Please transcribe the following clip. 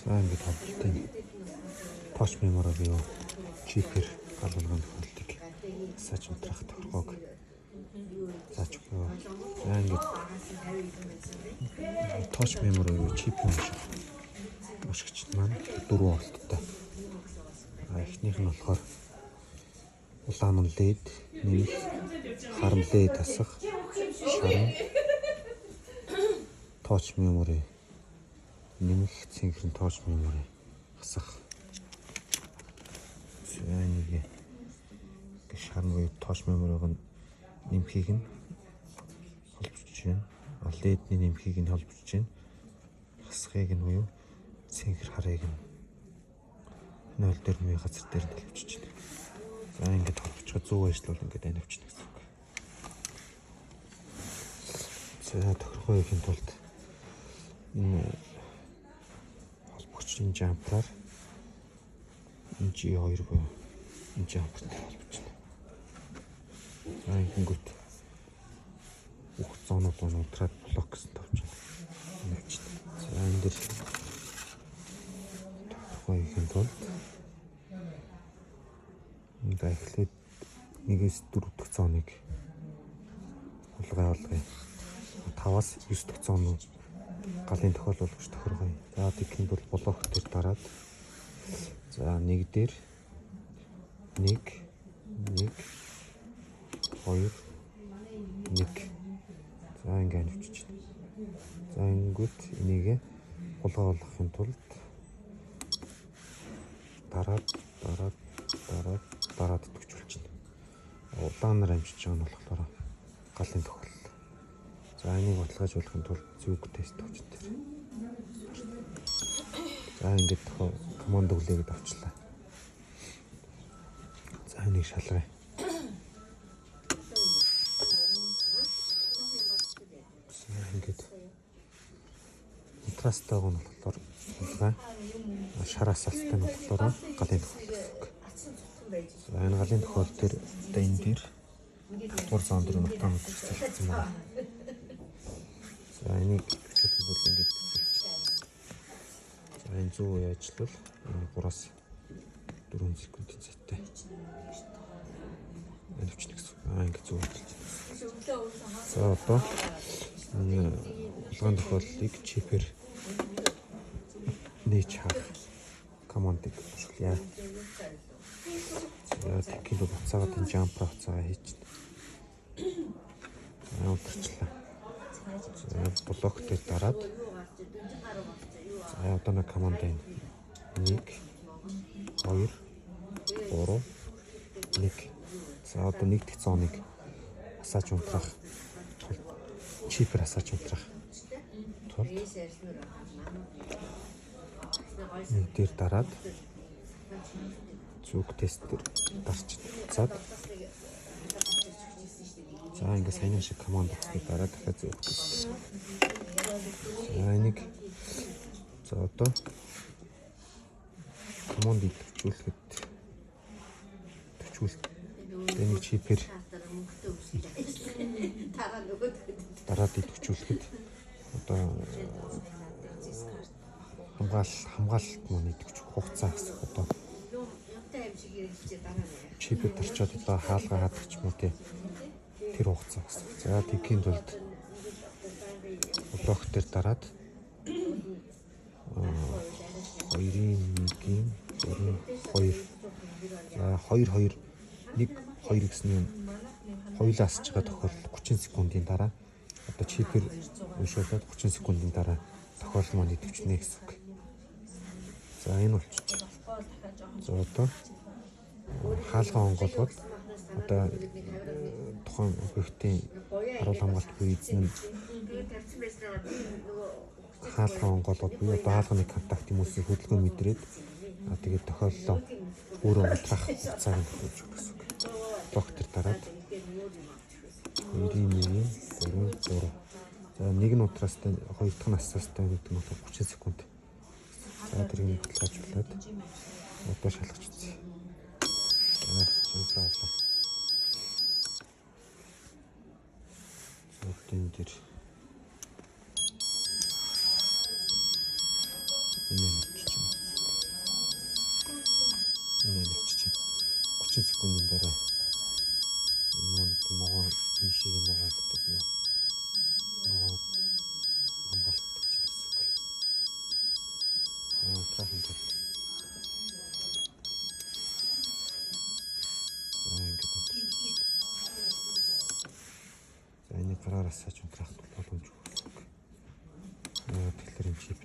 За ингээд хавталтай тооч меморог юу чипер галуулгын тохиолдлыг асааж унтрах тохиргоог зааж өгөө. За ингээд тооч меморог юу чипер ашигч маань 4 болттой. Эхнийх нь болохоор улаан лед нэмэх харамлээ тасах шаран тооч мемори нэмэх цэнхрэн тооч мемори хасах. Нэг шаран буюу тооч мемориг нь нэмхийг нь холбож байна. Ледний нэмхийг нь холбож байна. Хасахыг нь буюу цэнхэр харыг нь 0 дээр нэмэх газар дээр нь холбож байна. За ингээд холбоцоход зөв ажиллавал ингээд ань авчна гэсэн үг. За тохиргоо хийхин тулд энэ холбогчийн жампраар G2 буюу энэ жампертай холбож байна. За ингэнгүүт бүх зоонууд унтраад блок гэсэн тавьж байна. Навчна. За энэ дээр тохиргоо хийхин тулд ингээд эхлээд 1-4 дахь зооныг хулгай 5-аас 9 дахь зоонууд галын тохиолдолж тохиргоо. За тэгхийн бол блок дээр дараад за 1 дээр 1 2 1 за ингээд авчиж байна. За ингэнгүүт энийг хулгай болгохын тулд дараад төгжүүлж байна. Улаанаар амжиж байгаа нь болохоор галын тохиолдол. За энийг баталгаажуулахын тулд зүг тест тавьж байна. За ингээд команд өглөөд авчлаа. За энийг шалгая. Ингээд контрасттай нь болохоор шараас алстай нь болохоор галын тохиолдол. За энэ галын тохиолдол дээр одоо энэ дээр 3 зоон дээр автомат хэрэгжүүлсэн байна. За энийг зөвхөн бол ингэж за энэ зөв ажиллавал энэ 3-аас 4 секундын зайтай. Энэ хүчний гэсэн. Ингэ зөв ажиллаж байна. За одоо энэ улаан тохиолдлыг чипер нээж харах командыг ашиглая. За тэгэхээр буцаагаад энэ жампер хуцаа хийчихнэ. Унтарчлаа. За блок дээр дараад за одоо нэг команд энэ 1 2 3 1 за одоо нэг дахь зооныг асааж унтрах чипер асааж унтрах тулд нэг дээр дараад зүг тест дээр дарч цаад за ингээд сайн шиг команд өгөх дараа дахиад зүг тест. За энийг за одоо командыг төвчүүлэхэд энийг чипер дараад төвчүүлэхэд одоо хамгаалалт маань идэвч хугацаа хэсэх одоо чипер тарчаад одоо хаалгаа хадагч юм уу тэр хугацаа хэсэх. За тэгхийн тулд блок дээр дараад 2-1 2 за 2 2 гэсэн юм хоёулаас ч байгаа тохиолдол 30 секундын дараа одоо чипер уншуулад 30 секундын дараа тохиолдол маань идэвчнэ гэсэн үг. За энэ болчих. За одоо хаалгаа онгоолгоод одоо тухайн объектын харуул хамгаалт буй эзэн хаалгаа онгоолгоод буюу одоо хаалганы контакт хүмүүсийн хөдөлгөөн мэдрээд тэгээд тохиоллоо өөрөө унтрах хугацааг нь төвлөрч өгөх гэсэн үг. Доктор дараад 2-1 3 за нэг нь утраастай хоёр дахь нь асаастай гэдэг нь 30 секунд. За тэрийг баталгаажуулаад одоо шалгаж үзье. Жампер авлаа. Зөвхөн дээр энэ 30 секундын дараа ногоо шиг ногоо гэдэг юу? Ногоо хамгаалдаг ч гэсэн үг. Трафик бол. Ингээд унтчих. За энэ гараараас ч унтрах боломжгүй гэсэн үг. Тэлэрийн чип.